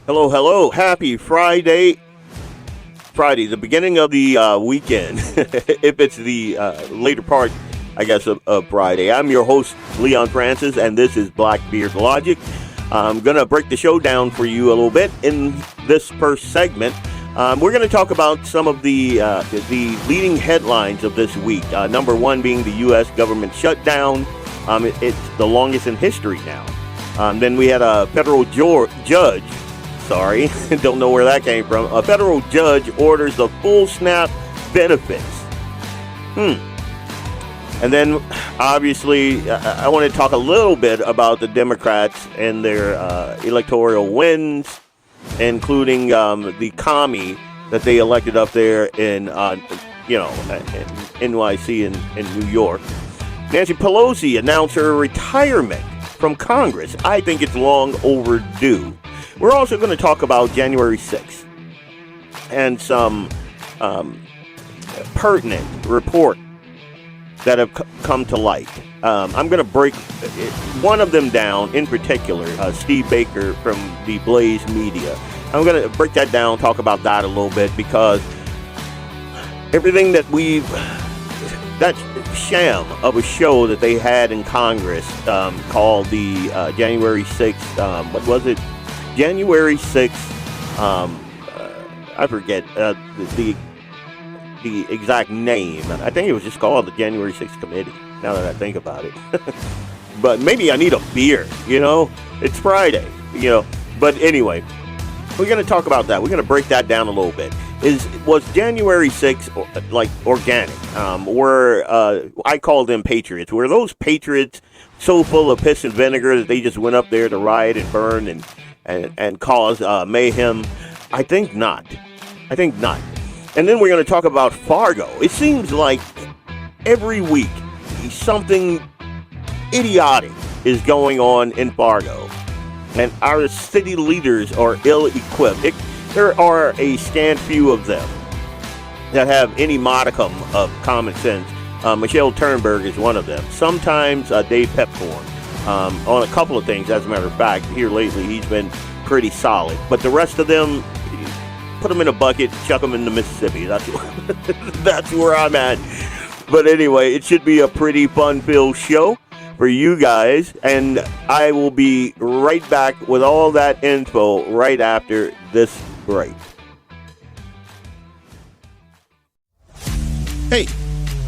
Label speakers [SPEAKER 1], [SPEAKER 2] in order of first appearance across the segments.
[SPEAKER 1] Hello, hello. Happy Friday. Friday, the beginning of the weekend. If it's the later part, I guess, of Friday. I'm your host, Leon Francis, and this is Blackbeard Logic. I'm going to break the show down for you a little bit in this first segment. We're going to talk about some of the leading headlines of this week. Number one being the U.S. government shutdown. It's the longest in history now. Then we had a federal judge. Sorry, don't know where that came from. A federal judge orders the full SNAP benefits. And then, obviously, I want to talk a little bit about the Democrats and their electoral wins, including the commie that they elected up there in NYC in New York. Nancy Pelosi announced her retirement from Congress. I think it's long overdue. We're also going to talk about January 6th and some pertinent report that have come to light. I'm going to break one of them down in particular, Steve Baker from the Blaze Media. I'm going to break that down, talk about that a little bit, because everything that that sham of a show that they had in Congress called the January 6th, what was it? January 6th, I forget the exact name. I think it was just called the January 6th Committee, now that I think about it. But maybe I need a beer, It's Friday, But anyway, we're going to talk about that. We're going to break that down a little bit. Was January 6th like organic? I call them patriots. Were those patriots so full of piss and vinegar that they just went up there to riot and burn and cause mayhem? I think not. And then we're going to talk about Fargo. It seems like every week something idiotic is going on in Fargo, and our city leaders are ill-equipped. There are a scant few of them that have any modicum of common sense. Michelle Turnberg is one of them. Sometimes Dave Pepcorn on a couple of things. As a matter of fact, here lately he's been pretty solid. But the rest of them, put them in a bucket, chuck them into Mississippi. That's where I'm at. But anyway, it should be a pretty fun-filled show for you guys, and I will be right back with all that info right after this break. Hey,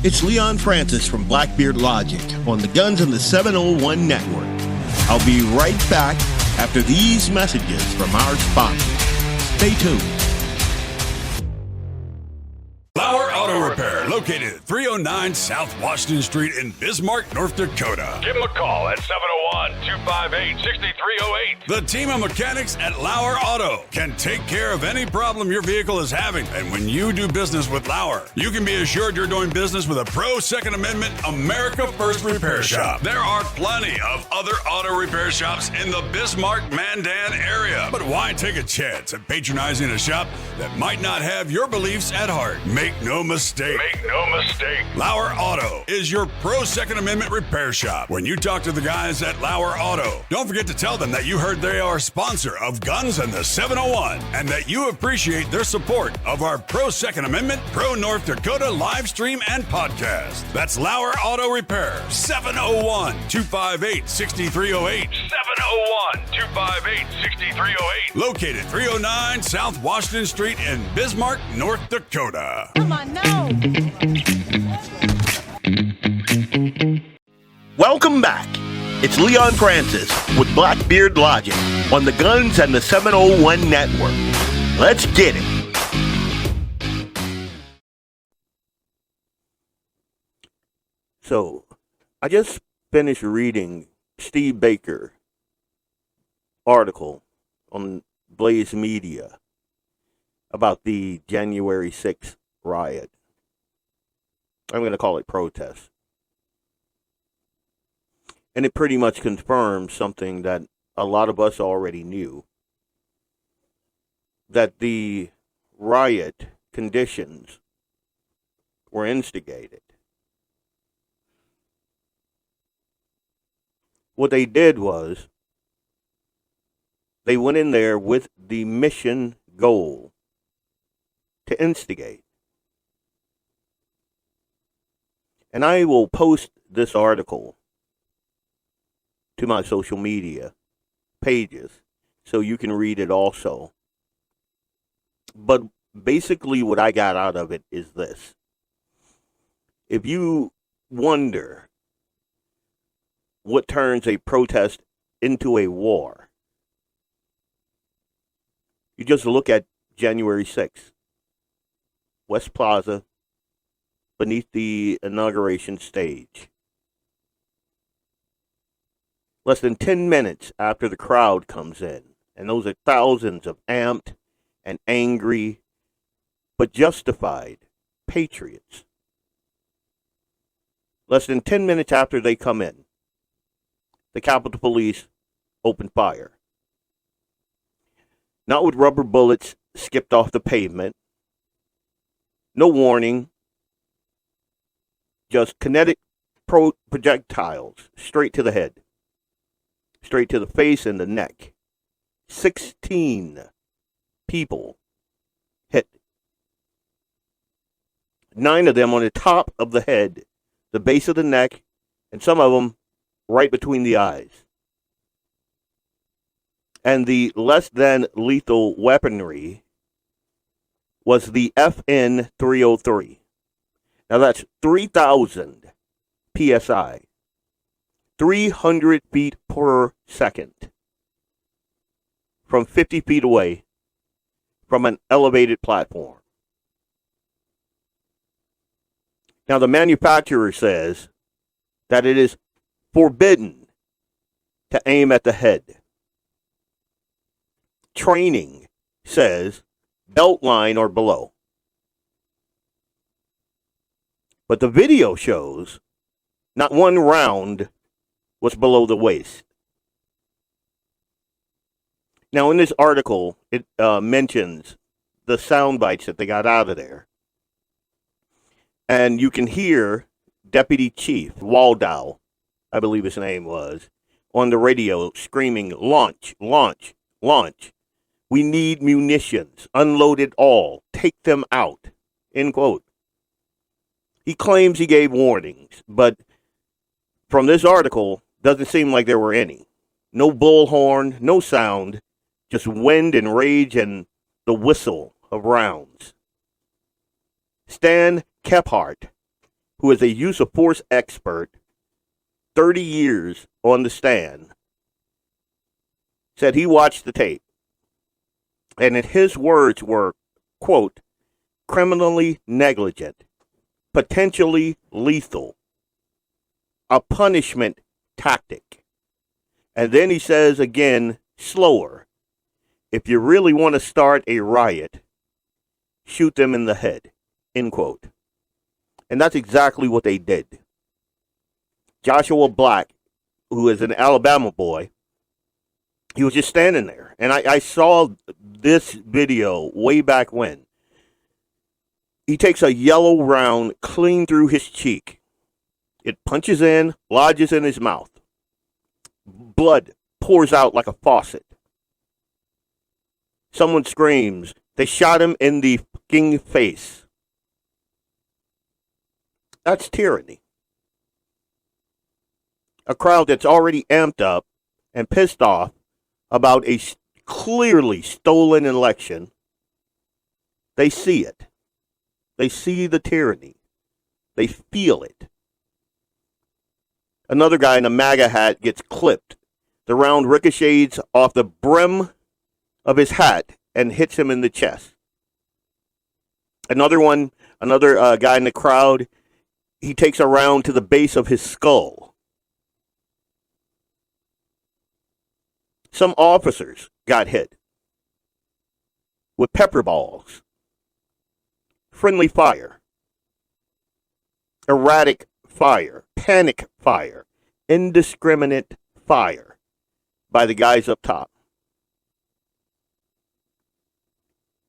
[SPEAKER 1] it's Leon Francis from Blackbeard Logic on the Guns and the 701 Network. I'll be right back after these messages from our sponsors. Stay tuned.
[SPEAKER 2] Lauer Auto Repair, located at 309 South Washington Street in Bismarck, North Dakota.
[SPEAKER 3] Give them a call at 701-258-6308.
[SPEAKER 2] The team of mechanics at Lauer Auto can take care of any problem your vehicle is having. And when you do business with Lauer, you can be assured you're doing business with a pro Second Amendment America First repair shop. There are plenty of other auto repair shops in the Bismarck-Mandan area. But why take a chance at patronizing a shop that might not have your beliefs at heart? Make no mistake. Lauer Auto is your pro Second Amendment repair shop. When you talk to the guys at Lauer Auto, don't forget to tell them that you heard they are a sponsor of Guns and the 701 and that you appreciate their support of our pro Second Amendment, pro North Dakota live stream and podcast. That's Lauer Auto Repair, 701-258-6308.
[SPEAKER 3] 701-258-6308.
[SPEAKER 2] Located 309 South Washington Street in Bismarck, North Dakota.
[SPEAKER 4] Come on now.
[SPEAKER 1] Welcome back. It's Leon Francis with Blackbeard Logic on the Guns and the 701 Network. Let's get it. So, I just finished reading Steve Baker article on Blaze Media about the January 6th riot. I'm going to call it protest. And it pretty much confirms something that a lot of us already knew. That the riot conditions were instigated. What they did was They went in there with the mission goal to instigate. And I will post this article to my social media pages so you can read it also. But basically what I got out of it is this. If you wonder what turns a protest into a war, you just look at January 6th. West Plaza, beneath the inauguration stage. Less than 10 minutes after the crowd comes in, and those are thousands of amped and angry, but justified patriots. Less than 10 minutes after they come in, the Capitol Police open fire. Not with rubber bullets skipped off the pavement. No warning. Just kinetic projectiles straight to the head. Straight to the face and the neck. 16 people hit. 9 of them on the top of the head, the base of the neck, and some of them right between the eyes. And the less than lethal weaponry was the FN 303. Now that's 3,000 PSI. 300 feet per second. From 50 feet away from an elevated platform. Now the manufacturer says that it is forbidden to aim at the head. Training says belt line or below. But the video shows not one round was below the waist. Now in this article, it mentions the sound bites that they got out of there. And you can hear Deputy Chief Waldow, I believe his name was, on the radio screaming, "Launch, launch, launch. We need munitions. Unload it all. Take them out." End quote. He claims he gave warnings, but from this article, doesn't seem like there were any. No bullhorn, no sound, just wind and rage and the whistle of rounds. Stan Kephart, who is a use of force expert, 30 years on the stand, said he watched the tape. And his words were, quote, criminally negligent, potentially lethal, a punishment tactic. And then he says again, slower, if you really want to start a riot, shoot them in the head, end quote. And that's exactly what they did. Joshua Black, who is an Alabama boy, he was just standing there. And I saw this video way back when. He takes a yellow round clean through his cheek. It punches in, lodges in his mouth. Blood pours out like a faucet. Someone screams, they shot him in the fucking face. That's tyranny. A crowd that's already amped up and pissed off about a clearly stolen election, they see it. They see the tyranny. They feel it. Another guy in a MAGA hat gets clipped. The round ricochets off the brim of his hat and hits him in the chest. Another guy in the crowd, he takes a round to the base of his skull. Some officers got hit with pepper balls, friendly fire, erratic fire, panic fire, indiscriminate fire by the guys up top.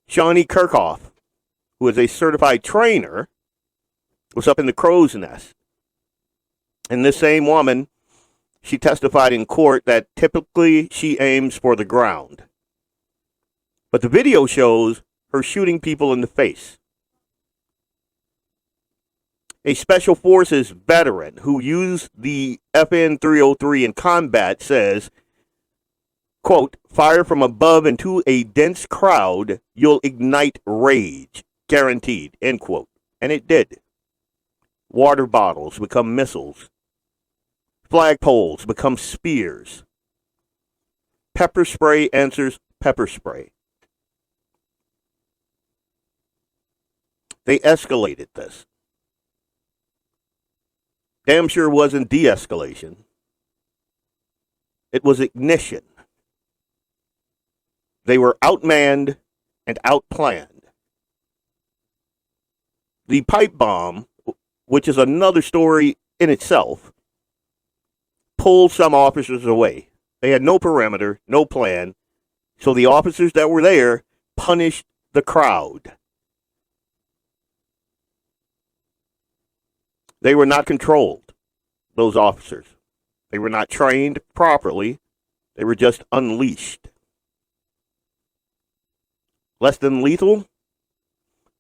[SPEAKER 1] Shawnee Kirkhoff, who is a certified trainer, was up in the crow's nest. And this same woman She testified in court that typically she aims for the ground. But the video shows her shooting people in the face. A Special Forces veteran who used the FN 303 in combat says, quote, fire from above into a dense crowd, you'll ignite rage. Guaranteed, end quote. And it did. Water bottles become missiles. Flagpoles become spears. Pepper spray answers pepper spray. They escalated this. Damn sure wasn't de-escalation. It was ignition. They were outmanned and outplanned. The pipe bomb, which is another story in itself, pulled some officers away. They had no perimeter, no plan, so the officers that were there punished the crowd. They were not controlled, those officers. They were not trained properly. They were just unleashed. Less than lethal?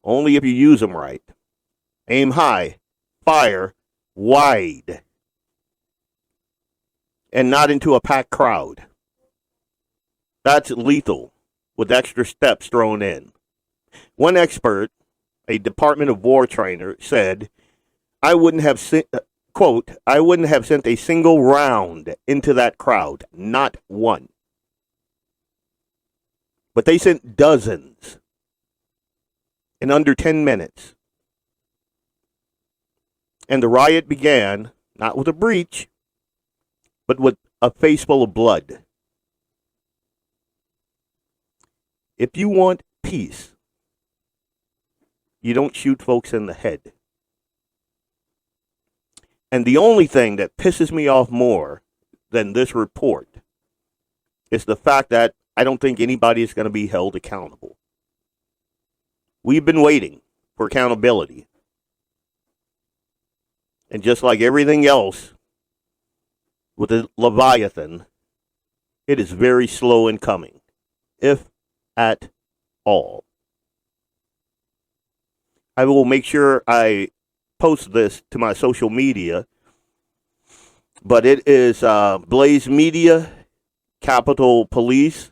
[SPEAKER 1] Only if you use them right. Aim high, fire wide, and not into a packed crowd. That's lethal, with extra steps thrown in. One expert, a Department of War trainer, said, I wouldn't have sent a single round into that crowd, not one. But they sent dozens in under 10 minutes. And the riot began, not with a breach, but with a face full of blood. If you want peace, you don't shoot folks in the head. And the only thing that pisses me off more than this report is the fact that I don't think anybody is going to be held accountable. We've been waiting for accountability. And just like everything else with the Leviathan, it is very slow in coming, if at all. I will make sure I post this to my social media, but it is Blaze Media, Capitol Police.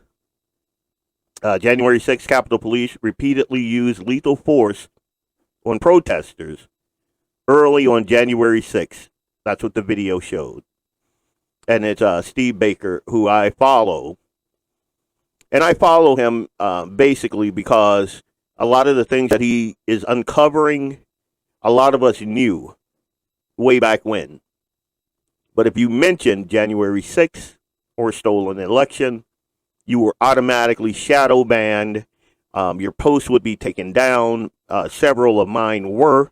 [SPEAKER 1] January 6th, Capitol Police repeatedly used lethal force on protesters early on January 6th. That's what the video showed. And it's Steve Baker, who I follow. And I follow him basically because a lot of the things that he is uncovering, a lot of us knew way back when. But if you mentioned January 6th or stolen election, you were automatically shadow banned. Your posts would be taken down. Several of mine were.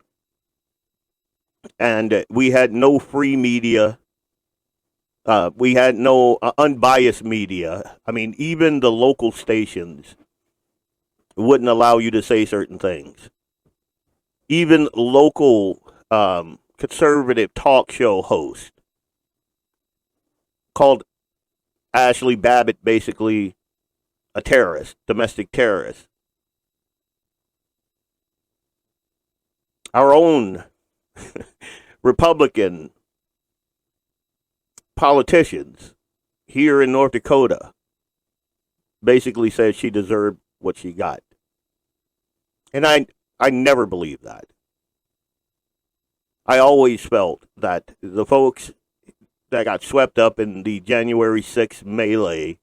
[SPEAKER 1] And we had no free media. We had no unbiased media. I mean, even the local stations wouldn't allow you to say certain things. Even local conservative talk show host called Ashley Babbitt basically a terrorist, domestic terrorist. Our own Republican politicians here in North Dakota basically said she deserved what she got. And I never believed that. I always felt that the folks that got swept up in the January 6th melee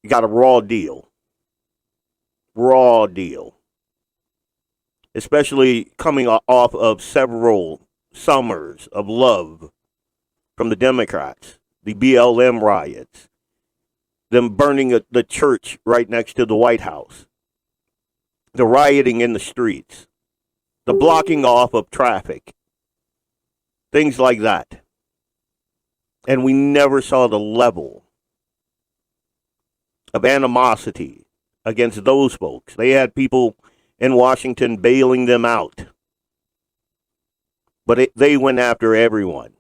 [SPEAKER 1] got a raw deal. Raw deal. Especially coming off of several summers of love from the Democrats, the BLM riots, them burning the church right next to the White House, the rioting in the streets, the blocking off of traffic, things like that. And we never saw the level of animosity against those folks. They had people in Washington bailing them out. But they went after everyone.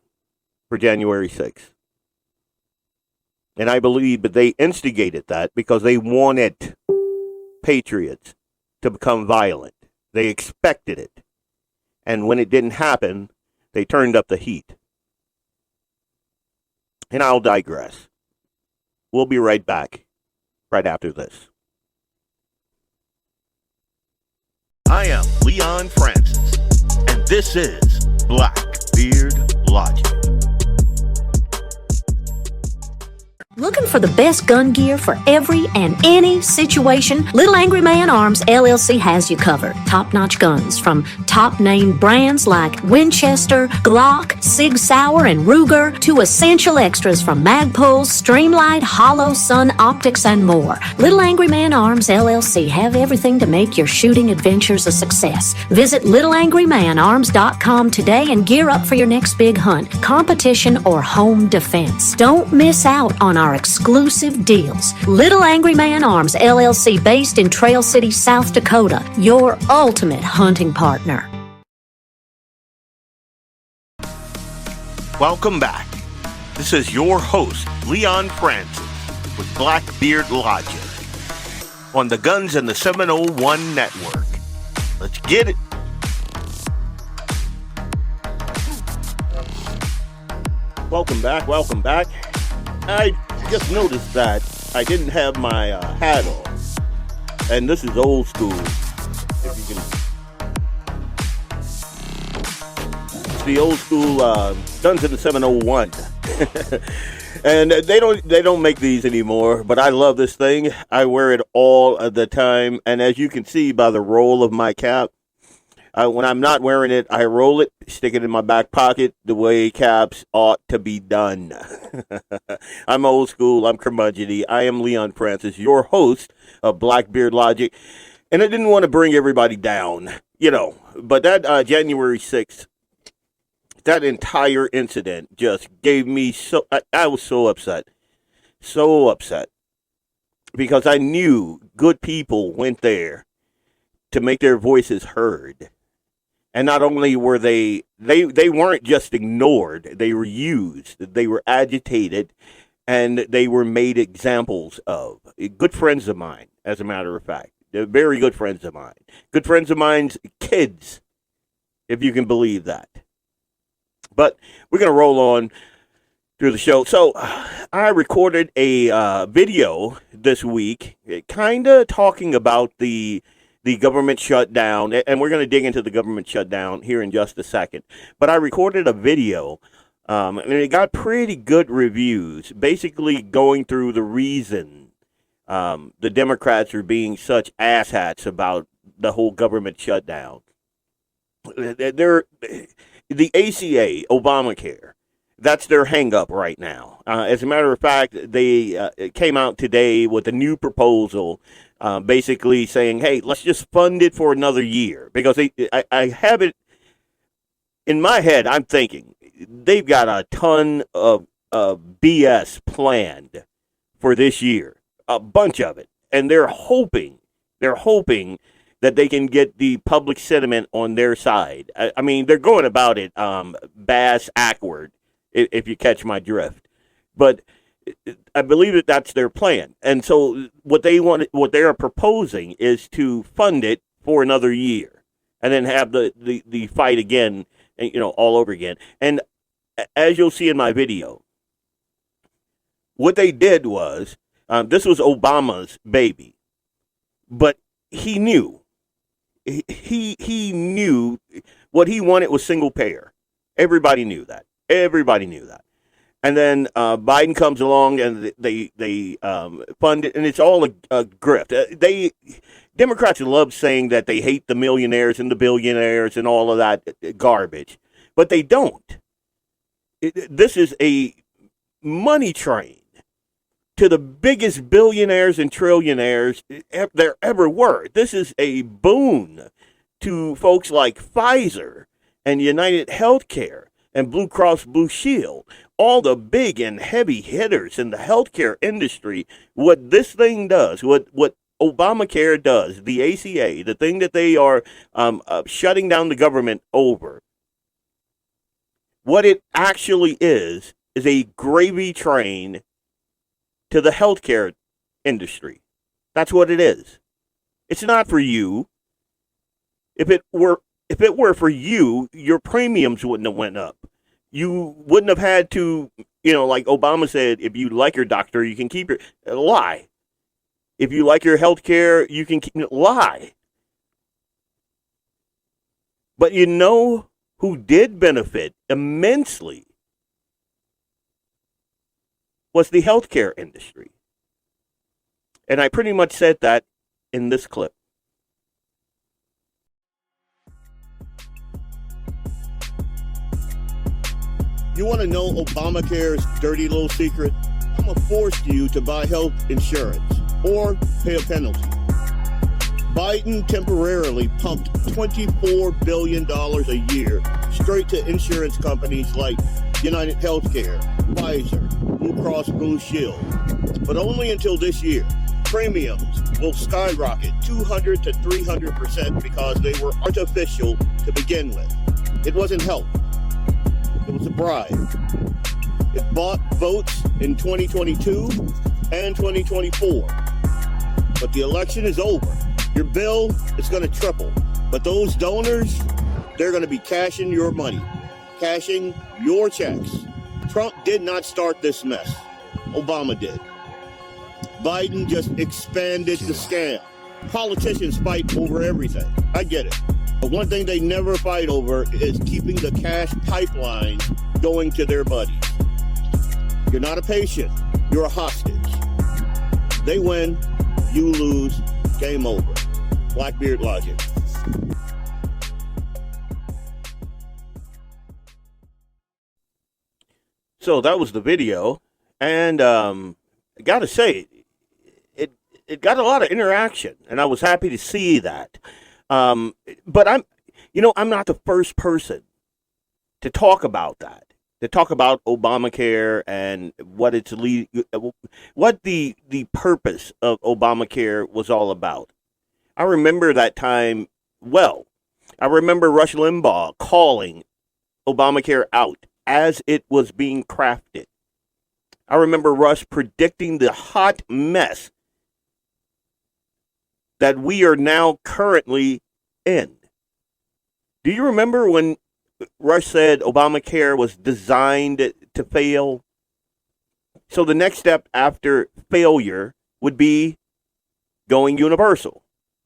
[SPEAKER 1] for January 6th. And I believe that they instigated that because they wanted patriots to become violent. They expected it. And when it didn't happen, they turned up the heat. And I'll digress. We'll be right back right after this. I am Leon Francis, and this is Blackbeard Logic.
[SPEAKER 4] Looking for the best gun gear for every and any situation? Little Angry Man Arms LLC has you covered. Top-notch guns from top-name brands like Winchester, Glock, Sig Sauer, and Ruger to essential extras from Magpul, Streamlight, Hollow, Sun Optics, and more. Little Angry Man Arms LLC have everything to make your shooting adventures a success. Visit littleangrymanarms.com today and gear up for your next big hunt, competition, or home defense. Don't miss out on our exclusive deals. Little Angry Man Arms LLC, based in Trail City, South Dakota, your ultimate hunting partner.
[SPEAKER 1] Welcome back. This is your host, Leon Francis, with Blackbeard Logic on the Guns and the 701 Network. Let's get it. Welcome back. I just noticed that I didn't have my hat on. And this is old school. If you can. It's the old school Guns in the 701. And they don't make these anymore, but I love this thing. I wear it all of the time. And as you can see by the roll of my cap, when I'm not wearing it, I roll it, stick it in my back pocket the way caps ought to be done. I'm old school. I'm curmudgeony. I am Leon Francis, your host of Blackbeard Logic. And I didn't want to bring everybody down, but that January 6th, that entire incident just gave me I was so upset. Because I knew good people went there to make their voices heard. And not only were they weren't just ignored, they were used, they were agitated, and they were made examples of. Good friends of mine, as a matter of fact. They're very good friends of mine. Good friends of mine's kids, if you can believe that. But we're going to roll on through the show. So I recorded a video this week, kind of talking about the government shutdown, and we're going to dig into the government shutdown here in just a second. But I recorded a video, and it got pretty good reviews, basically going through the reason the Democrats are being such asshats about the whole government shutdown. The ACA, Obamacare, that's their hang-up right now. As a matter of fact, they came out today with a new proposal, basically saying, hey, let's just fund it for another year. Because I have it in my head, I'm thinking, they've got a ton of BS planned for this year. A bunch of it. And they're hoping that they can get the public sentiment on their side. I mean, they're going about it bass-ackward, if you catch my drift. But I believe that that's their plan. And so what they are proposing is to fund it for another year and then have the fight again, all over again. And as you'll see in my video, what they did was, this was Obama's baby, but he knew. He knew what he wanted was single payer. Everybody knew that. And then Biden comes along and they fund it, and it's all a grift. Democrats love saying that they hate the millionaires and the billionaires and all of that garbage, but they don't. This is a money train to the biggest billionaires and trillionaires there ever were. This is a boon to folks like Pfizer and United Healthcare and Blue Cross Blue Shield, all the big and heavy hitters in the healthcare industry. What this thing does, what Obamacare does, the ACA, the thing that they are shutting down the government over, What it actually is a gravy train to the healthcare industry. That's what it is. It's not for you. If it were for you, your premiums wouldn't have went up. You wouldn't have had to, like Obama said, if you like your doctor, you can keep your lie. If you like your health care, you can keep lie. But you know who did benefit immensely was the healthcare industry. And I pretty much said that in this clip. You want to know Obamacare's dirty little secret? I'm going to force you to buy health insurance or pay a penalty. Biden temporarily pumped $24 billion a year straight to insurance companies like United Healthcare, Pfizer, Blue Cross Blue Shield. But only until this year. Premiums will skyrocket 200 to 300% because they were artificial to begin with. It wasn't help. It was a bribe. It bought votes in 2022 and 2024. But the election is over. Your bill is going to triple. But those donors, they're going to be cashing your money, cashing your checks. Trump did not start this mess. Obama did. Biden just expanded the scam. Politicians fight over everything. I get it. But one thing they never fight over is keeping the cash pipeline going to their buddies. You're not a patient. You're a hostage. They win. You lose. Game over. Blackbeard logic. So that was the video. And I got to say, it got a lot of interaction. And I was happy to see that. But I'm not the first person to talk about that, to talk about Obamacare and what the purpose of Obamacare was all about. I remember that time well. I remember Rush Limbaugh calling Obamacare out as it was being crafted. I remember Rush predicting the hot mess that we are now currently in. Do you remember when Rush said Obamacare was designed to fail? So the next step after failure would be going universal.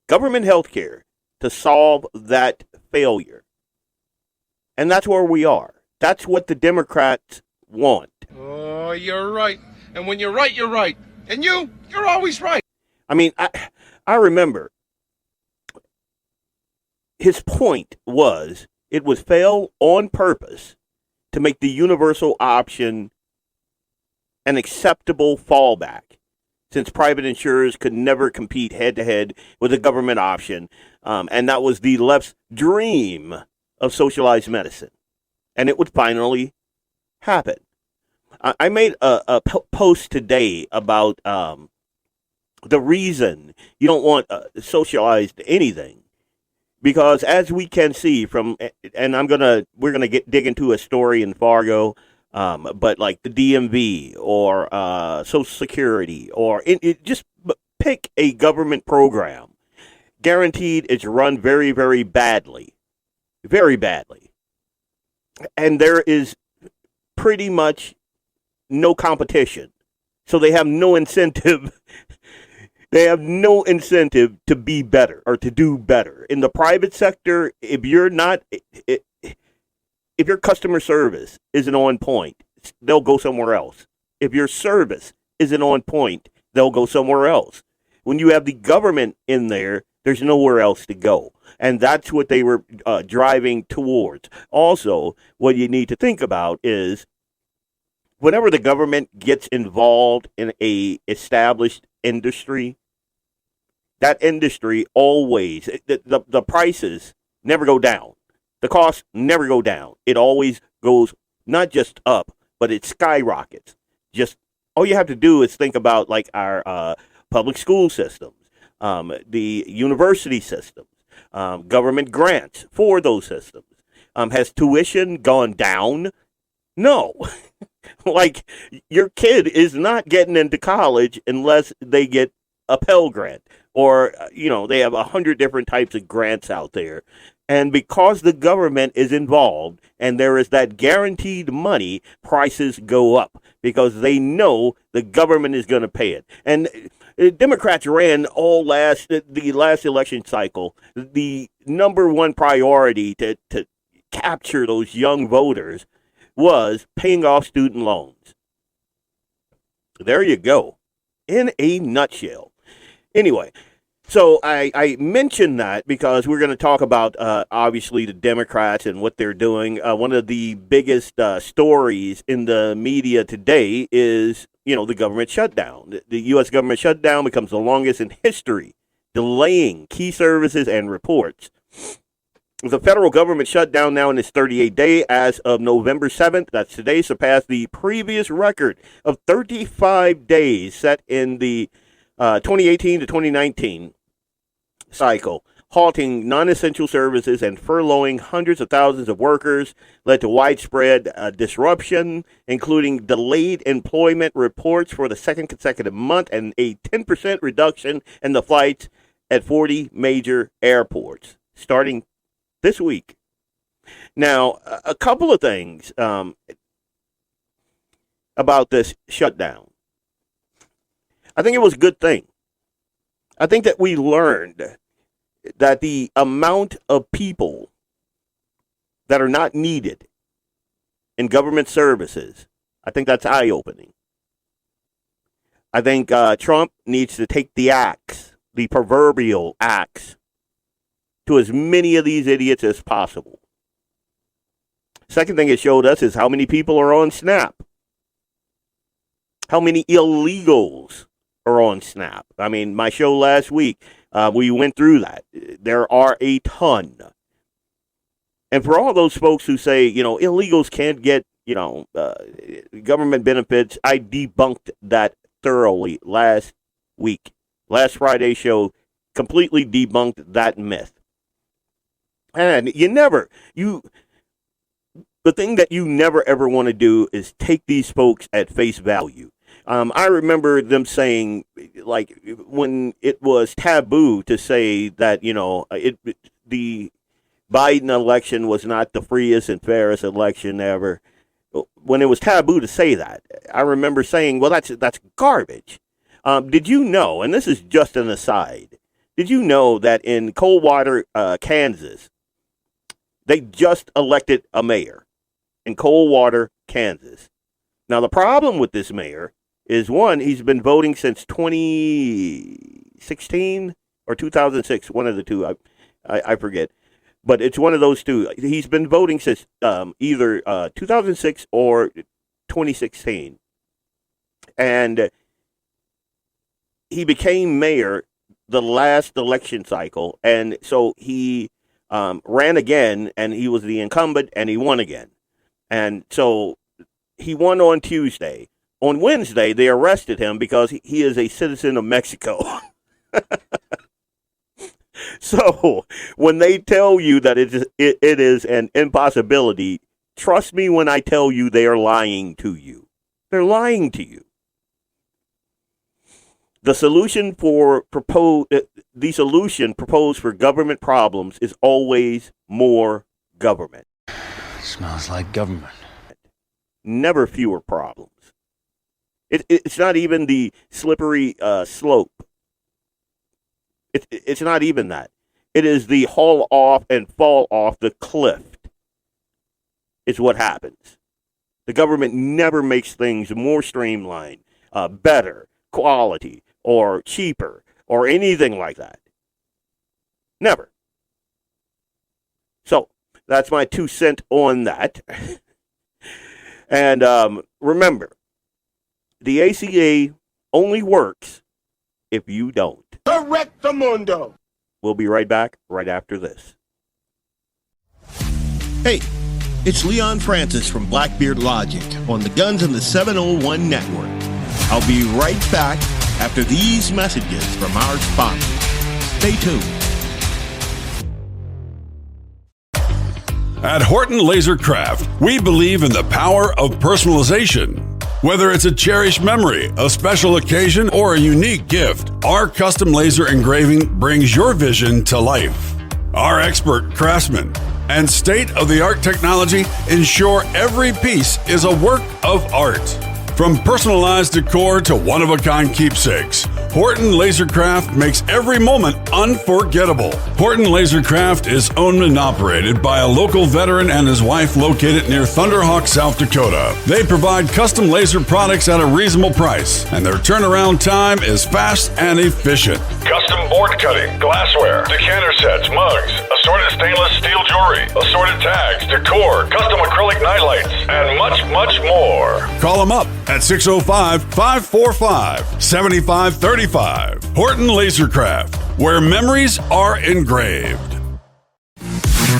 [SPEAKER 1] Government health care to solve that failure. And that's where we are. That's what the Democrats want.
[SPEAKER 5] Oh, you're right. And when you're right, you're right. And you're always right.
[SPEAKER 1] I mean, I remember his point was it was fail on purpose to make the universal option an acceptable fallback, since private insurers could never compete head-to-head with a government option. And that was the left's dream of socialized medicine. And it would finally happen. I made a post today about the reason you don't want socialized anything. Because as we can see from, and we're gonna dig into a story in Fargo, but like the DMV or Social Security or just pick a government program, guaranteed it's run very, very badly, and there is pretty much no competition, so they have no incentive. They have no incentive to be better or to do better. In the private sector, if your customer service isn't on point, they'll go somewhere else. If your service isn't on point, they'll go somewhere else. When you have the government in there, there's nowhere else to go. And that's what they were driving towards. Also, what you need to think about is whenever the government gets involved in a established industry, that industry always, the prices never go down. The costs never go down. It always goes not just up, but it skyrockets. Just all you have to do is think about like our public school systems, the university systems, government grants for those systems. Has tuition gone down No. Like, your kid is not getting into college unless they get a Pell Grant, or they have 100 different types of grants out there. And because the government is involved and there is that guaranteed money, prices go up because they know the government is going to pay it. And Democrats ran the last election cycle. The number one priority to capture those young voters was paying off student loans. There you go, in a nutshell. Anyway, so I mentioned that because we're going to talk about, obviously, the Democrats and what they're doing. One of the biggest stories in the media today is, the government shutdown. The U.S. government shutdown becomes the longest in history, delaying key services and reports. The federal government shutdown now in its 38th day as of November 7th. That's today, surpassed the previous record of 35 days set in the 2018 to 2019 cycle, halting non-essential services and furloughing hundreds of thousands of workers, led to widespread disruption, including delayed employment reports for the second consecutive month and a 10% reduction in the flights at 40 major airports starting this week. Now, a couple of things about this shutdown. I think it was a good thing. I think that we learned that the amount of people that are not needed in government services, I think that's eye-opening. I think Trump needs to take the axe, the proverbial axe, to as many of these idiots as possible. Second thing it showed us is how many people are on SNAP. How many illegals are on SNAP. I mean, my show last week, we went through that. There are a ton. And for all those folks who say, illegals can't get, government benefits, I debunked that thoroughly last week. Last Friday's show completely debunked that myth. And the thing that you never ever want to do is take these folks at face value. I remember them saying, like, when it was taboo to say that, the Biden election was not the freest and fairest election ever. When it was taboo to say that, I remember saying, well, that's garbage. Did you know, and this is just an aside, did you know that in Coldwater, Kansas, they just elected a mayor in Coldwater, Kansas? Now, the problem with this mayor is, one, he's been voting since 2016 or 2006, one of the two, I forget. But it's one of those two. He's been voting since either 2006 or 2016. And he became mayor the last election cycle. And so he ran again, and he was the incumbent, and he won again. And so he won on Tuesday. On Wednesday, they arrested him because he is a citizen of Mexico. So when they tell you that it is an impossibility, trust me when I tell you they are lying to you. They're lying to you. The solution proposed for government problems is always more government.
[SPEAKER 6] Smells like government.
[SPEAKER 1] Never fewer problems. It's not even the slippery slope. It's not even that. It is the haul off and fall off the cliff is what happens. The government never makes things more streamlined, better, quality, or cheaper, or anything like that. Never. So, that's my 2 cents on that. And remember, the ACA only works if you don't.
[SPEAKER 5] Correctamundo.
[SPEAKER 1] We'll be right back right after this.
[SPEAKER 7] Hey, it's Leon Francis from Blackbeard Logic on the Guns in the 701 Network. I'll be right back after these messages from our sponsors. Stay tuned.
[SPEAKER 2] At Horton Laser Craft, we believe in the power of personalization. Whether it's a cherished memory, a special occasion, or a unique gift, our custom laser engraving brings your vision to life. Our expert craftsmen and state-of-the-art technology ensure every piece is a work of art. From personalized decor to one-of-a-kind keepsakes, Horton Lasercraft makes every moment unforgettable. Horton Lasercraft is owned and operated by a local veteran and his wife located near Thunderhawk, South Dakota. They provide custom laser products at a reasonable price, and their turnaround time is fast and efficient.
[SPEAKER 3] Custom board cutting, glassware, decanter sets, mugs, assorted stainless steel jewelry, assorted tags, decor, custom acrylic nightlights, and much, much more.
[SPEAKER 2] Call them up at 605-545-7535. Horton Lasercraft, where memories are engraved.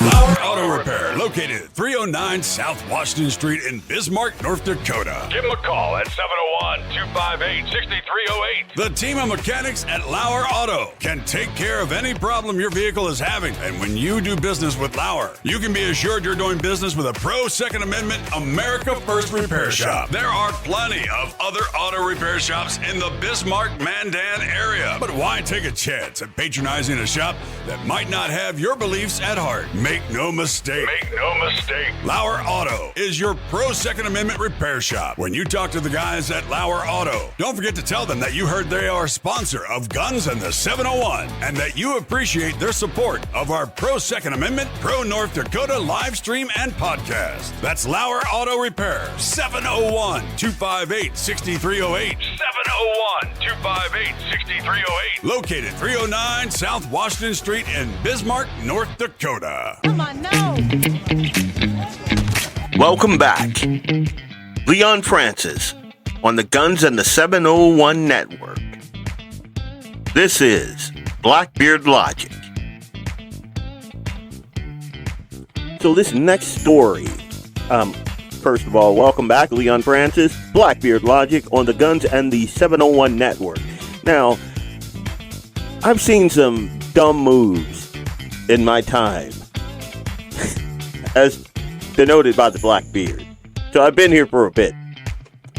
[SPEAKER 2] Lauer Auto Repair, located at 309 South Washington Street in Bismarck, North Dakota.
[SPEAKER 3] Give them a call at 701-258-6308.
[SPEAKER 2] The team of mechanics at Lauer Auto can take care of any problem your vehicle is having. And when you do business with Lauer, you can be assured you're doing business with a pro Second Amendment America First repair shop. There are plenty of other auto repair shops in the Bismarck-Mandan area. But why take a chance at patronizing a shop that might not have your beliefs at heart? Make no mistake.
[SPEAKER 3] Make no mistake.
[SPEAKER 2] Lauer Auto is your pro Second Amendment repair shop. When you talk to the guys at Lauer Auto, don't forget to tell them that you heard they are a sponsor of Guns and the 701 and that you appreciate their support of our pro Second Amendment, pro North Dakota live stream and podcast. That's Lauer Auto Repair, 701-258-6308.
[SPEAKER 3] 701-258-6308.
[SPEAKER 2] Located 309 South Washington Street in Bismarck, North Dakota.
[SPEAKER 8] Come on now.
[SPEAKER 1] Welcome back. Leon Francis on the Guns and the 701 Network. This is Blackbeard Logic. So this next story, first of all, welcome back, Leon Francis, Blackbeard Logic on the Guns and the 701 Network. Now, I've seen some dumb moves in my time, as denoted by the black beard. So I've been here for a bit,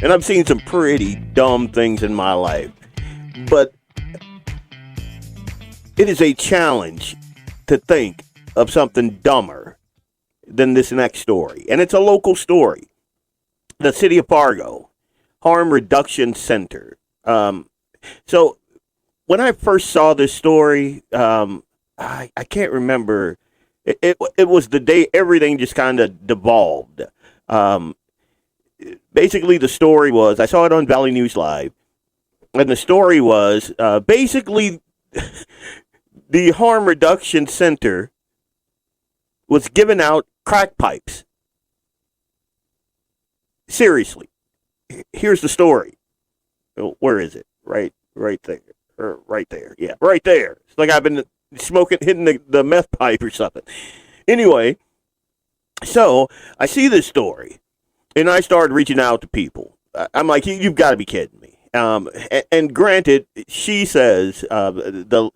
[SPEAKER 1] and I've seen some pretty dumb things in my life. But it is a challenge to think of something dumber than this next story. And it's a local story. The city of Fargo, Harm Reduction Center. So when I first saw this story, I can't remember. It was the day everything just kind of devolved. Basically, the story was, I saw it on Valley News Live, and the story was basically the Harm Reduction Center was giving out crack pipes. Seriously. Here's the story. Where is it? Right there. Right there. Yeah, right there. It's like I've been smoking, hitting the meth pipe or something. Anyway, so I see this story, and I started reaching out to people. I'm like, you've got to be kidding me. And granted, she says the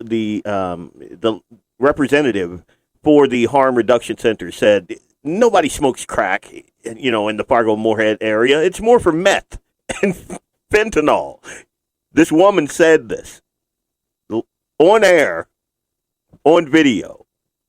[SPEAKER 1] representative for the Harm Reduction Center said nobody smokes crack, in the Fargo-Moorhead area. It's more for meth and fentanyl. This woman said this on air, on video.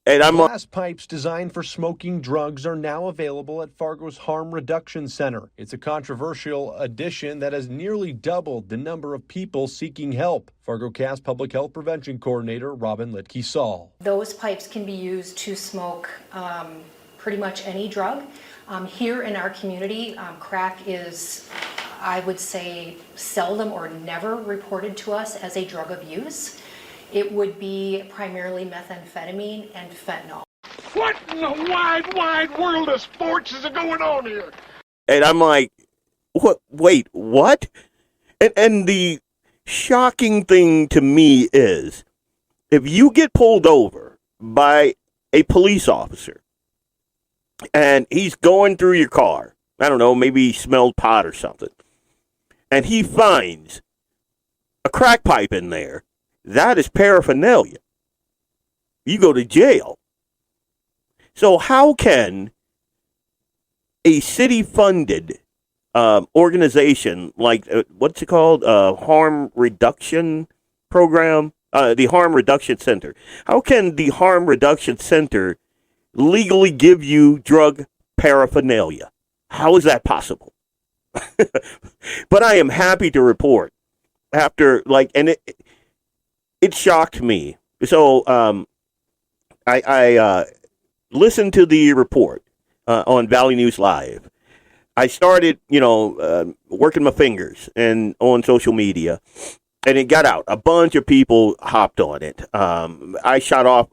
[SPEAKER 1] And I'm
[SPEAKER 9] Glass pipes designed for smoking drugs are now available at Fargo's Harm Reduction Center. It's a controversial addition that has nearly doubled the number of people seeking help. FargoCast Public Health Prevention Coordinator Robin Litke-Saul.
[SPEAKER 10] Those pipes can be used to smoke pretty much any drug. Here in our community, crack is, I would say, seldom or never reported to us as a drug of use. It would be primarily methamphetamine and fentanyl.
[SPEAKER 5] What in the wide, wide world of sports is going on here?
[SPEAKER 1] And I'm like, what? Wait, what? And the shocking thing to me is, if you get pulled over by a police officer and he's going through your car, I don't know, maybe he smelled pot or something, and he finds a crack pipe in there, that is paraphernalia. You go to jail. So how can a city-funded organization like what's it called, harm reduction program, the Harm Reduction Center? How can the Harm Reduction Center legally give you drug paraphernalia? How is that possible? But I am happy to report after and it shocked me. So I listened to the report on Valley News Live. I started, working my fingers and on social media, and it got out. A bunch of people hopped on it. I shot off,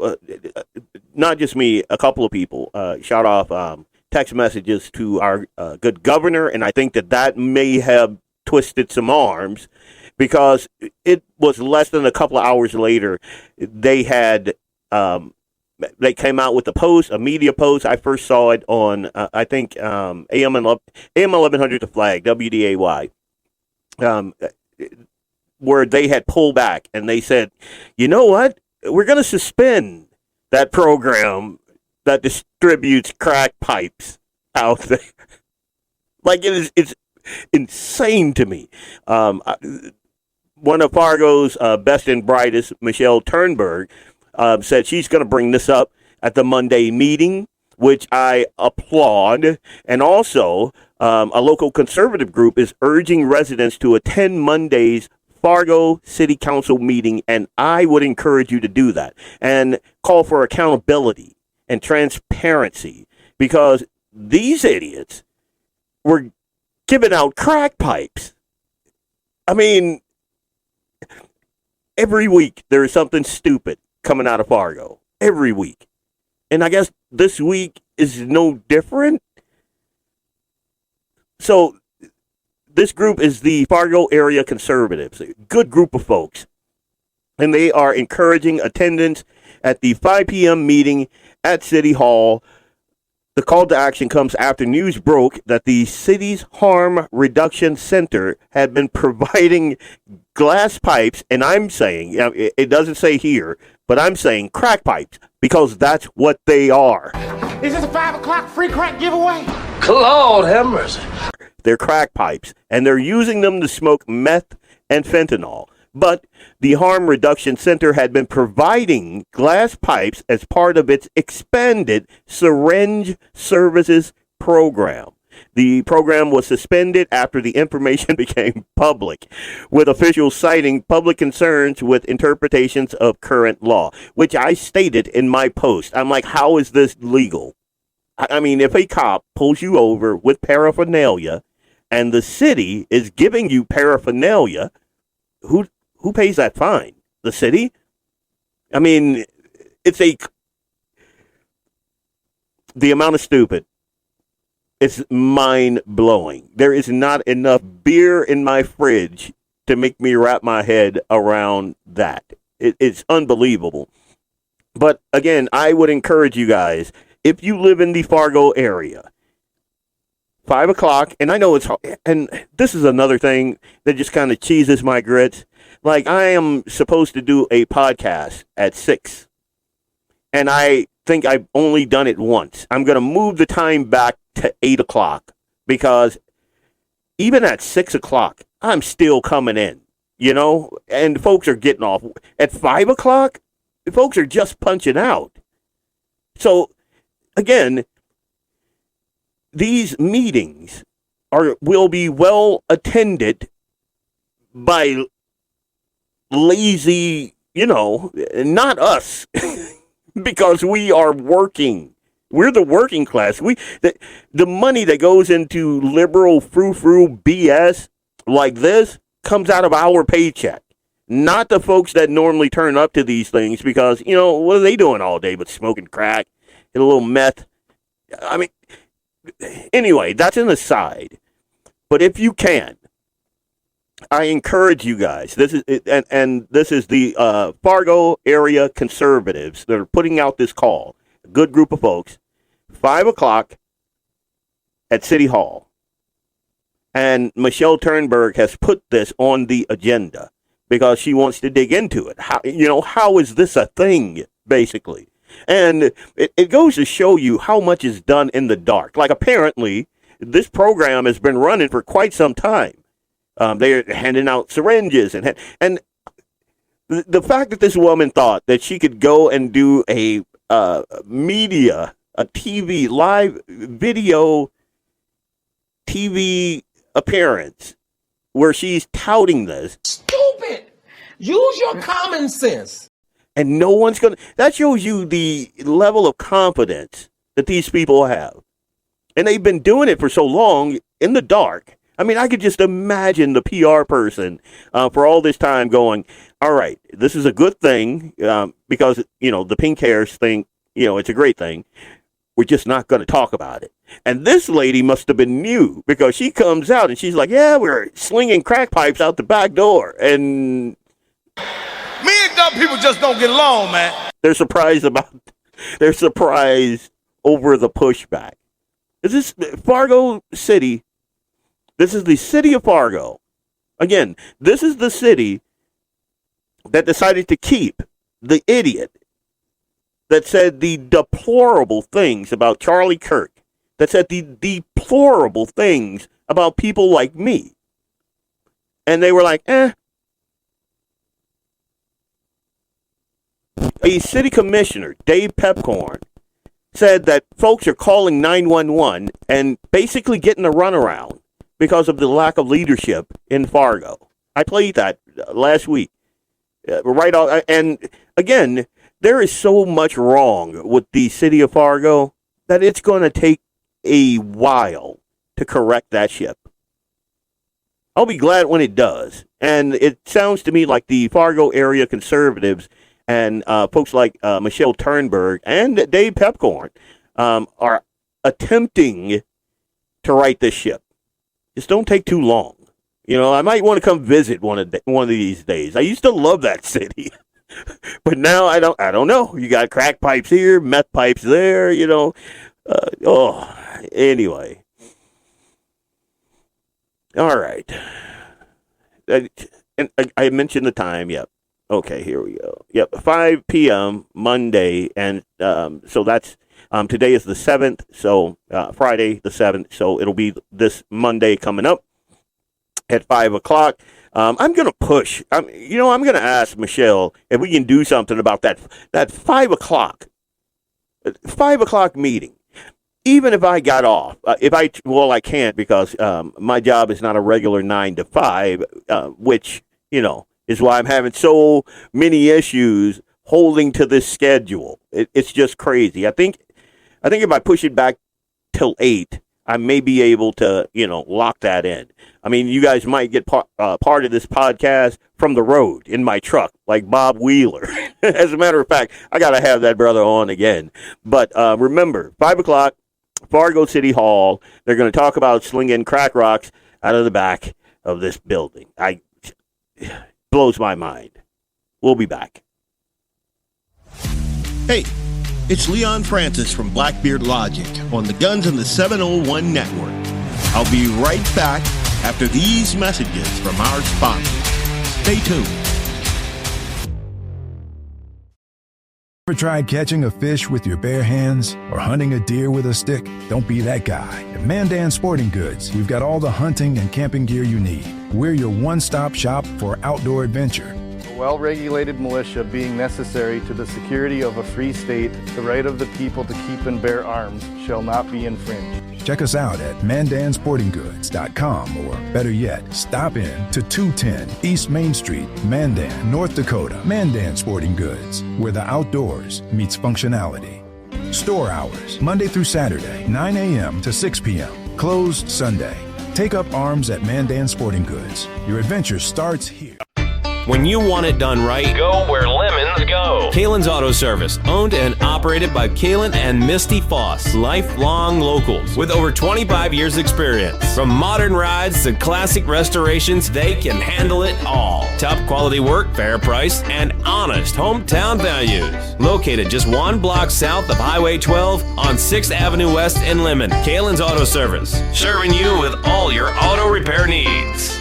[SPEAKER 1] not just me, a couple of people shot off text messages to our good governor, and I think that may have twisted some arms, because it was less than a couple of hours later they had they came out with a media post. I first saw it on I think AM 1100 The Flag, WDAY, where they had pulled back and they said, you know what, we're going to suspend that program that distributes crack pipes out there. It's insane to me. One of Fargo's best and brightest, Michelle Turnberg, said she's going to bring this up at the Monday meeting, which I applaud. And also, a local conservative group is urging residents to attend Monday's Fargo City Council meeting, and I would encourage you to do that and call for accountability and transparency, because these idiots were giving out crack pipes. I mean, every week there is something stupid coming out of Fargo. Every week. And I guess this week is no different. So this group is the Fargo Area Conservatives, a good group of folks. And they are encouraging attendance at the 5 p.m. meeting at City Hall. The call to action comes after news broke that the city's Harm Reduction Center had been providing glass pipes, and I'm saying, it doesn't say here, but I'm saying crack pipes, because that's what they are.
[SPEAKER 8] Is this a 5 o'clock free crack giveaway?
[SPEAKER 6] Lord have mercy.
[SPEAKER 1] They're crack pipes, and they're using them to smoke meth and fentanyl. But the Harm Reduction Center had been providing glass pipes as part of its expanded syringe services program. The program was suspended after the information became public, with officials citing public concerns with interpretations of current law, which I stated in my post. I'm like, how is this legal? I mean, if a cop pulls you over with paraphernalia and the city is giving you paraphernalia, who pays that fine? The city? I mean, the amount of stupid. It's mind-blowing. There is not enough beer in my fridge to make me wrap my head around that. It's unbelievable. But again, I would encourage you guys, if you live in the Fargo area, 5 o'clock, and I know it's hard, and this is another thing that just kind of cheeses my grits. Like, I am supposed to do a podcast at 6, and I think I've only done it once. I'm going to move the time back to 8 o'clock, because even at 6 o'clock, I'm still coming in, and folks are getting off. At 5 o'clock, folks are just punching out. So, again, these meetings will be well attended by lazy, not us, because we are working. We're the working class. The money that goes into liberal frou-frou BS like this comes out of our paycheck, not the folks that normally turn up to these things, because, what are they doing all day but smoking crack and a little meth? I mean, anyway, that's an aside. But if you can, I encourage you guys. This is the Fargo area conservatives that are putting out this call. A good group of folks. 5 o'clock at City Hall. And Michelle Turnberg has put this on the agenda because she wants to dig into it. How is this a thing, basically? And it goes to show you how much is done in the dark. Like, apparently, this program has been running for quite some time. They're handing out syringes. And the fact that this woman thought that she could go and do a TV, live video TV appearance where she's touting this.
[SPEAKER 6] Stupid! Use your common sense.
[SPEAKER 1] And no one's going to... That shows you the level of confidence that these people have. And they've been doing it for so long in the dark. I mean, I could just imagine the PR person for all this time going, all right, this is a good thing because, the pink hairs think, it's a great thing. We're just not going to talk about it. And this lady must have been new because she comes out and she's like, yeah, we're slinging crack pipes out the back door. And...
[SPEAKER 5] Me and dumb people just don't get along, man.
[SPEAKER 1] They're surprised over the pushback. This is Fargo City. This is the city of Fargo. Again, this is the city that decided to keep the idiot that said the deplorable things about Charlie Kirk, that said the deplorable things about people like me. And they were like, A city commissioner, Dave Pepcorn, said that folks are calling 911 and basically getting a runaround because of the lack of leadership in Fargo. I played that last week. And again, there is so much wrong with the city of Fargo that it's going to take a while to correct that ship. I'll be glad when it does. And it sounds to me like the Fargo area conservatives and folks like Michelle Turnberg and Dave Pepcorn are attempting to right this ship. Just don't take too long. I might want to come visit one of these days. I used to love that city, but now I don't know. You got crack pipes here, meth pipes there. Anyway. All right. And I mentioned the time. Yep. Okay, here we go. Yep, 5 p.m. Monday, and so that's today is the 7th, so Friday the 7th, so it'll be this Monday coming up at 5 o'clock. I'm going to push. I'm going to ask Michelle if we can do something about that 5 o'clock meeting. Even if I got off, I can't because my job is not a regular 9 to 5, which, is why I'm having so many issues holding to this schedule. It's just crazy. I think if I push it back till 8, I may be able to, lock that in. I mean, you guys might get part of this podcast from the road in my truck, like Bob Wheeler. As a matter of fact, I got to have that brother on again. But remember, 5 o'clock, Fargo City Hall. They're going to talk about slinging crack rocks out of the back of this building. Blows my mind. We'll be back.
[SPEAKER 7] Hey, it's Leon Francis from Blackbeard Logic on the Guns in the 701 Network. I'll be right back after these messages from our sponsors. Stay tuned.
[SPEAKER 11] Ever tried catching a fish with your bare hands or hunting a deer with a stick? Don't be that guy. At Mandan Sporting Goods, we've got all the hunting and camping gear you need. We're your one-stop shop for outdoor adventure.
[SPEAKER 12] A well-regulated militia being necessary to the security of a free state, the right of the people to keep and bear arms shall not be infringed.
[SPEAKER 11] Check us out at mandansportinggoods.com, or better yet, stop in to 210 East Main Street, Mandan, North Dakota. Mandan Sporting Goods, where the outdoors meets functionality. Store hours, Monday through Saturday, 9 a.m. to 6 p.m. Closed Sunday. Take up arms at Mandan Sporting Goods. Your adventure starts here.
[SPEAKER 13] When you want it done right,
[SPEAKER 6] Go where lemons go.
[SPEAKER 13] Kalen's Auto Service, owned and operated by Kalen and Misty Foss, lifelong locals with over 25 years experience. From modern rides to classic restorations, they can handle it all. Top quality work, fair price, and honest hometown values. Located just 1 block south of Highway 12 on 6th Avenue West in Lemon. Kalen's Auto Service, serving you with all your auto repair needs.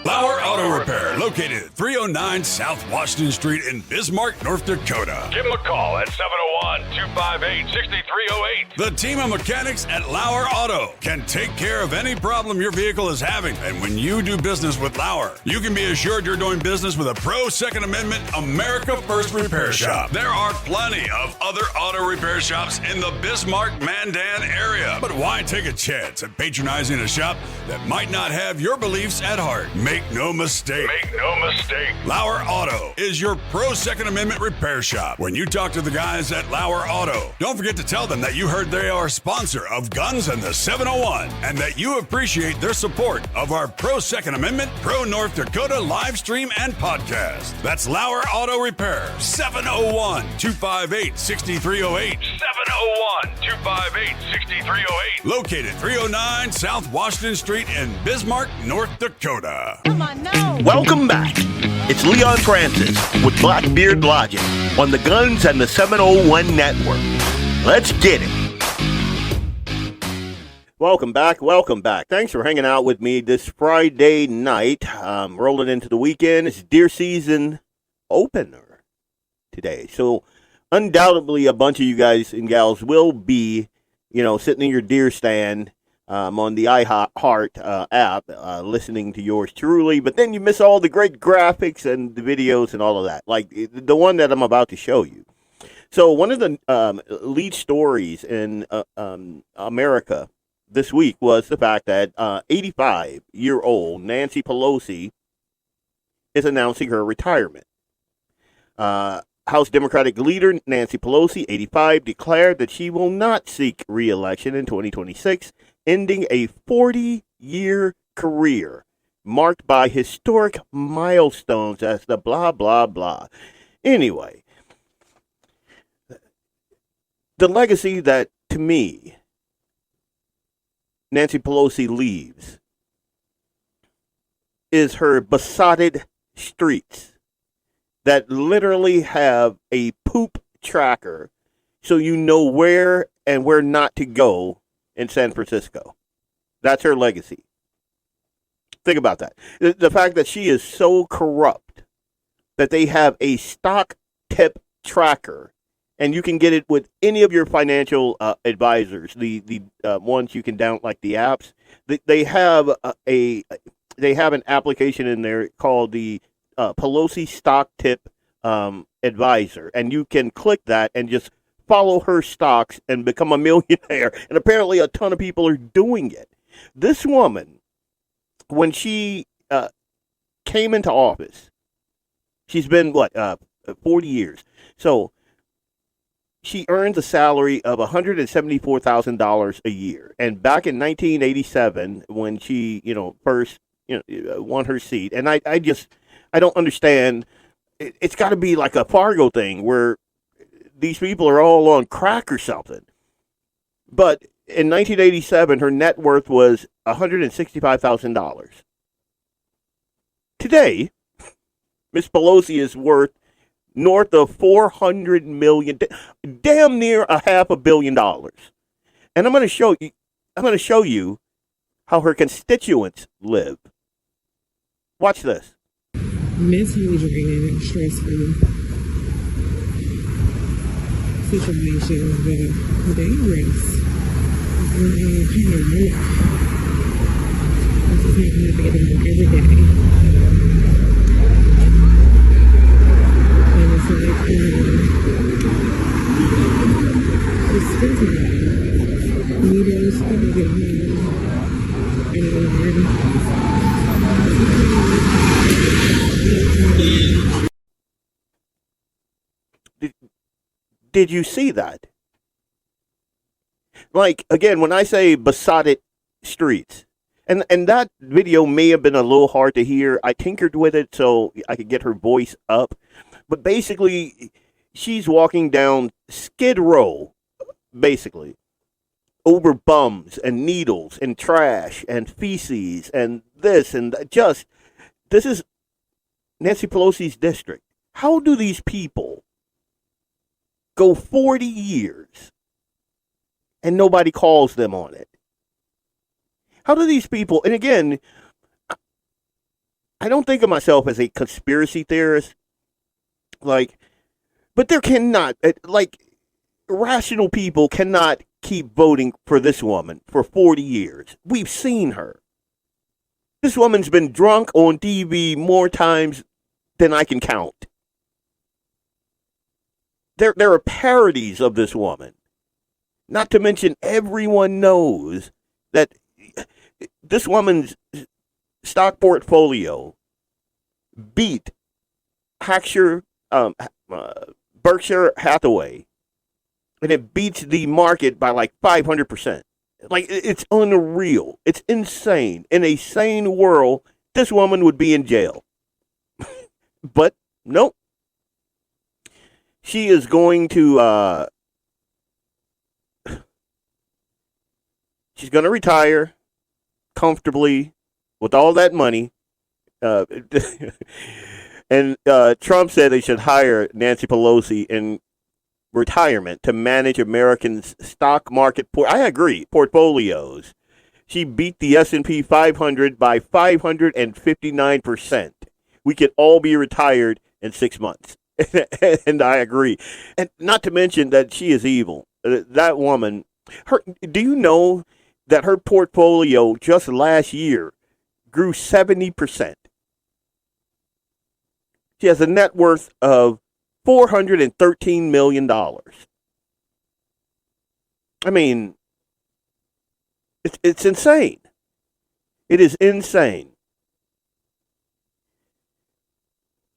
[SPEAKER 2] Lauer Auto Repair, located at 309 South Washington Street in Bismarck, North Dakota.
[SPEAKER 3] Give them a call at 701-258-6308.
[SPEAKER 2] The team of mechanics at Lauer Auto can take care of any problem your vehicle is having. And when you do business with Lauer, you can be assured you're doing business with a pro Second Amendment America First repair shop. There are plenty of other auto repair shops in the Bismarck-Mandan area. But why take a chance at patronizing a shop that might not have your beliefs at heart? Make no mistake.
[SPEAKER 3] Make no mistake.
[SPEAKER 2] Lauer Auto is your pro Second Amendment repair shop. When you talk to the guys at Lauer Auto, don't forget to tell them that you heard they are a sponsor of Guns and the 701 and that you appreciate their support of our pro Second Amendment, pro North Dakota live stream and podcast. That's Lauer Auto Repair, 701-258-6308.
[SPEAKER 3] 701-258-6308.
[SPEAKER 2] Located 309 South Washington Street in Bismarck, North Dakota.
[SPEAKER 7] Come on now. Welcome back. It's Leon Francis with Blackbeard Logic on the Guns and the 701 Network. Let's get it.
[SPEAKER 1] Welcome back. Welcome back. Thanks for hanging out with me this Friday night. Rolling into the weekend. It's deer season opener today. So undoubtedly a bunch of you guys and gals will be, sitting in your deer stand on the iHeart app, listening to yours truly. But then you miss all the great graphics and the videos and all of that, like the one that I'm about to show you. So one of the lead stories in America this week was the fact that 85-year-old Nancy Pelosi is announcing her retirement. House Democratic leader Nancy Pelosi, 85, declared that she will not seek re-election in 2026, ending a 40-year career marked by historic milestones as the blah, blah, blah. Anyway, the legacy that, to me, Nancy Pelosi leaves is her besotted streets that literally have a poop tracker so you know where and where not to go in San Francisco. That's her legacy. Think about that. The fact that she is so corrupt that they have a stock tip tracker, and you can get it with any of your financial advisors, the ones you can download, like the apps. They have an application in there called the Pelosi Stock Tip Advisor, and you can click that and just follow her stocks and become a millionaire. And apparently a ton of people are doing it. This woman, when she came into office, she's been, 40 years. So she earns a salary of $174,000 a year. And back in 1987, when she, first, won her seat, and I don't understand. It's got to be like a Fargo thing where these people are all on crack or something. But in 1987, her net worth was $165,000. Today, Miss Pelosi is worth north of $400 million, damn near $500 million. And I'm going to show you how her constituents live. Watch this.
[SPEAKER 14] Mentally draining and stressful situations that are dangerous. I just have to get them every day. And it's like, it's expensive. Needles, people get home. And it's already.
[SPEAKER 1] Did you see that? Like, again, when I say besotted streets, and that video may have been a little hard to hear. I tinkered with it so I could get her voice up. But basically, she's walking down Skid Row, basically, over bums and needles and trash and feces and this and just, this is Nancy Pelosi's district. How do these people go 40 years and nobody calls them on it? How do these people, and again, I don't think of myself as a conspiracy theorist. Like, but there cannot, like, rational people cannot keep voting for this woman for 40 years. We've seen her. This woman's been drunk on TV more times than I can count. There are parodies of this woman. Not to mention, everyone knows that this woman's stock portfolio beat Berkshire Hathaway, and it beats the market by like 500%. Like, it's unreal. It's insane. In a sane world, this woman would be in jail. But nope. She is going to she's going to retire comfortably with all that money. And Trump said they should hire Nancy Pelosi in retirement to manage Americans' stock market. I agree, portfolios. She beat the S&P 500 by 559%. We could all be retired in 6 months. And I agree. And not to mention that she is evil. That woman, do you know that her portfolio just last year grew 70%? She has a net worth of $413 million. I mean, it's insane. It is insane.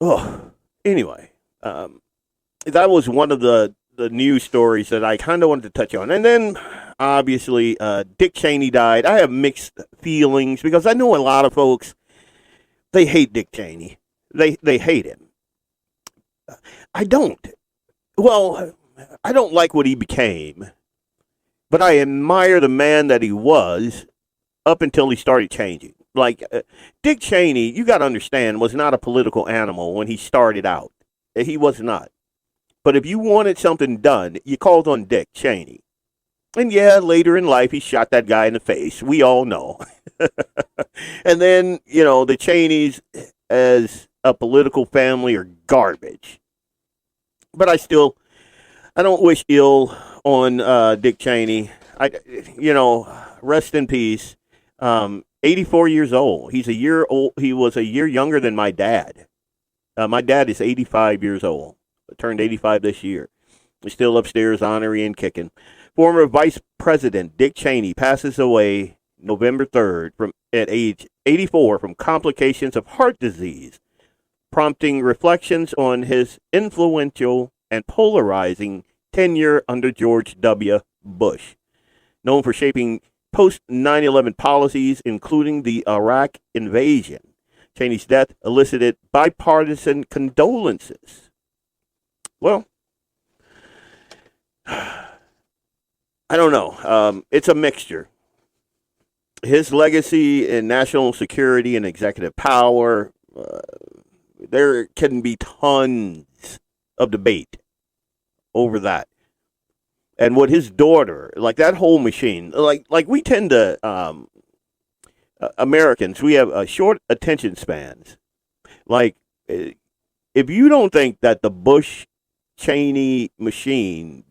[SPEAKER 1] Oh, anyway, that was one of the news stories that I kind of wanted to touch on. And then, obviously, Dick Cheney died. I have mixed feelings because I know a lot of folks, they hate Dick Cheney. They hate him. I don't. Well, I don't like what he became, but I admire the man that he was up until he started changing. Like, Dick Cheney, you got to understand, was not a political animal when he started out. He was not. But if you wanted something done, you called on Dick Cheney. And yeah, later in life, he shot that guy in the face. We all know. And then, the Cheneys as a political family are garbage. But I don't wish ill on Dick Cheney. Rest in peace. 84 years old. He's a year old. He was a year younger than my dad. My dad is 85 years old. Turned 85 this year. He's still upstairs honoring and kicking. Former Vice President Dick Cheney passes away November 3rd at age 84 from complications of heart disease, prompting reflections on his influential and polarizing tenure under George W. Bush. Known for shaping post-9/11 policies, including the Iraq invasion, Cheney's death elicited bipartisan condolences. Well, I don't know. It's a mixture. His legacy in national security and executive power, there can be tons of debate over that. And what his daughter, like that whole machine, like we tend to, Americans, we have short attention spans. Like, if you don't think that the Bush-Cheney machine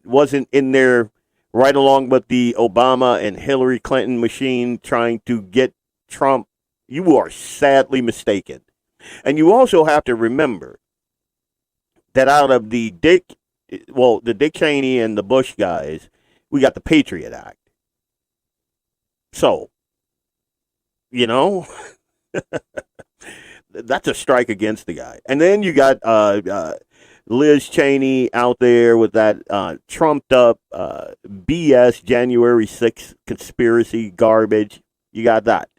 [SPEAKER 1] wasn't in there right along with the Obama and Hillary Clinton machine trying to get Trump, you are sadly mistaken. And you also have to remember that out of the Dick Cheney and the Bush guys, we got the Patriot Act. So, that's a strike against the guy. And then you got Liz Cheney out there with that trumped up BS January 6th conspiracy garbage. You got that.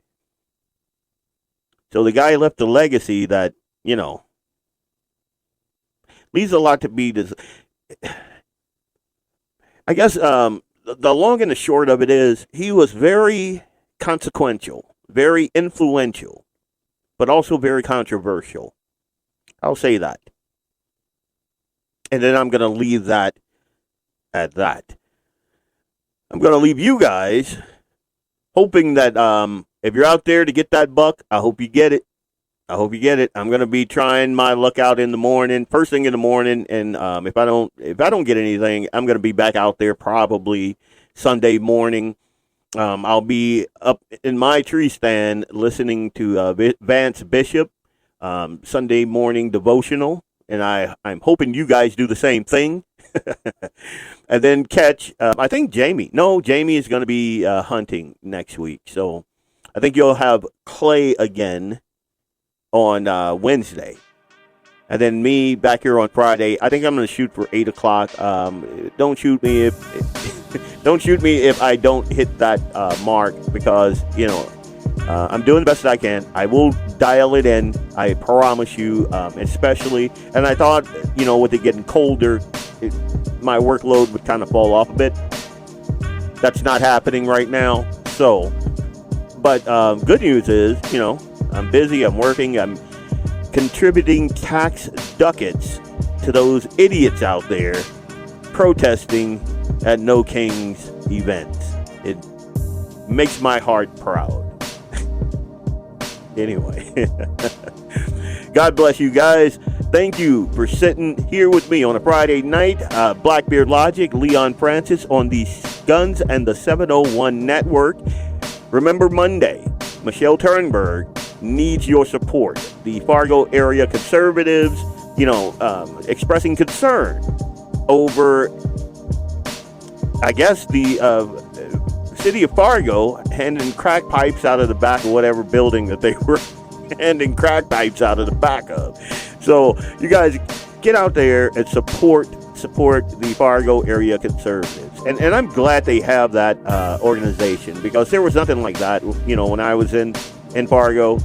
[SPEAKER 1] So the guy left a legacy that, leaves a lot to be. I guess the long and the short of it is he was very consequential, very influential, but also very controversial. I'll say that. And then I'm going to leave that at that. I'm going to leave you guys hoping that if you're out there to get that buck, I hope you get it. I hope you get it. I'm going to be trying my luck out in the morning, first thing in the morning, and if I don't get anything, I'm going to be back out there probably Sunday morning. I'll be up in my tree stand listening to Vance Bishop Sunday morning devotional, and I'm hoping you guys do the same thing. And then catch, I think Jamie is going to be hunting next week, so I think you'll have Clay again on Wednesday, and then me back here on Friday. I think I'm going to shoot for 8 o'clock. Don't shoot me if I don't hit that mark, because I'm doing the best I can. I will dial it in, I promise you. Especially, and I thought with it getting colder, my workload would kind of fall off a bit. That's not happening right now. So, but good news is, I'm busy, I'm working, I'm contributing tax ducats to those idiots out there protesting at No Kings events. It makes my heart proud. Anyway, God bless you guys. Thank you for sitting here with me on a Friday night. Blackbeard Logic, Leon Francis on the Guns and the 701 Network. Remember Monday, Michelle Turnberg needs your support. The Fargo area conservatives, expressing concern over, I guess, the city of Fargo handing crack pipes out of the back of whatever building that they were handing crack pipes out of the back of. So you guys get out there and support the Fargo area conservatives. And I'm glad they have that organization, because there was nothing like that, when I was in Fargo.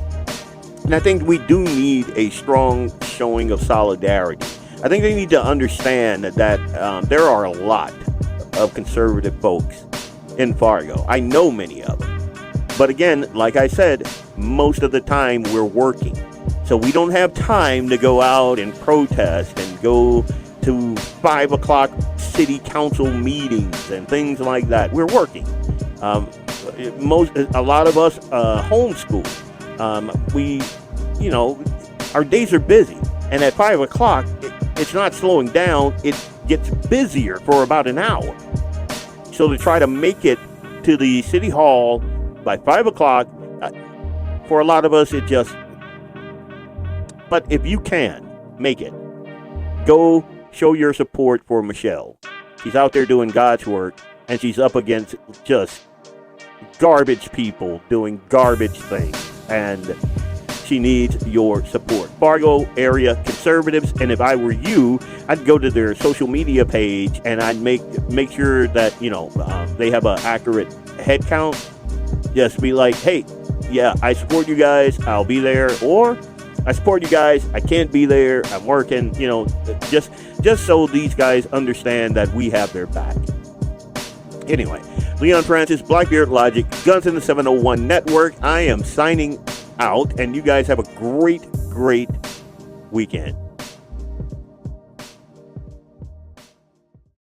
[SPEAKER 1] And I think we do need a strong showing of solidarity. I think they need to understand that there are a lot of conservative folks in Fargo. I know many of them. But again, like I said, most of the time we're working. So we don't have time to go out and protest and go to 5 o'clock city council meetings and things like that. We're working. A lot of us homeschool. Our days are busy. And at 5 o'clock, it's not slowing down. It gets busier for about an hour. So to try to make it to the city hall by 5 o'clock, for a lot of us, but if you can, make it. Go show your support for Michelle. She's out there doing God's work, and she's up against just garbage people doing garbage things, and she needs your support. Fargo area conservatives, and if I were you, I'd go to their social media page and I'd make sure that they have an accurate head count. Just be like, hey, yeah, I support you guys, I'll be there, or I support you guys, I can't be there, I'm working, just so these guys understand that we have their back. Anyway, Leon Francis, Blackbeard Logic, Guns in the 701 Network. I am signing out, and you guys have a great, great weekend.